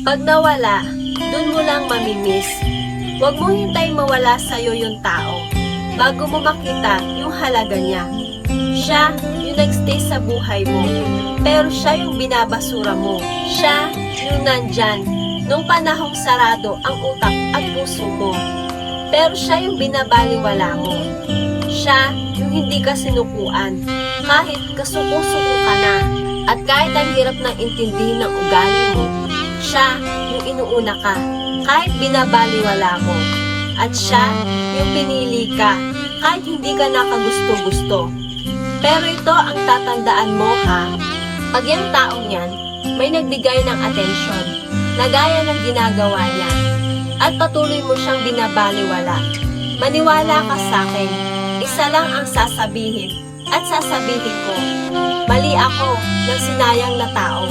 Pag nawala, dun mo lang mamimiss. Huwag mo hintay mawala sa'yo yung tao bago mo makita yung halaga niya. Siya yung nagstay sa buhay mo, pero siya yung binabasura mo. Siya yung nandyan nung panahong sarado ang utak at puso mo, pero siya yung binabaliwala mo. Siya yung hindi ka sinukuan kahit kasuko-suko ka na, at kahit ang hirap ng intindihin ng ugali mo, siya yung inuuna ka kahit binabaliwala mo, at siya yung pinili ka kahit hindi ka nakagusto-gusto. Pero ito ang tatandaan mo, ha? Pag yung taong yan may nagbigay ng atensyon na gaya ng ginagawa niya at patuloy mo siyang binabaliwala, maniwala ka sa akin, isa lang ang sasabihin at sasabihin ko, mali ako ng sinayang na tao.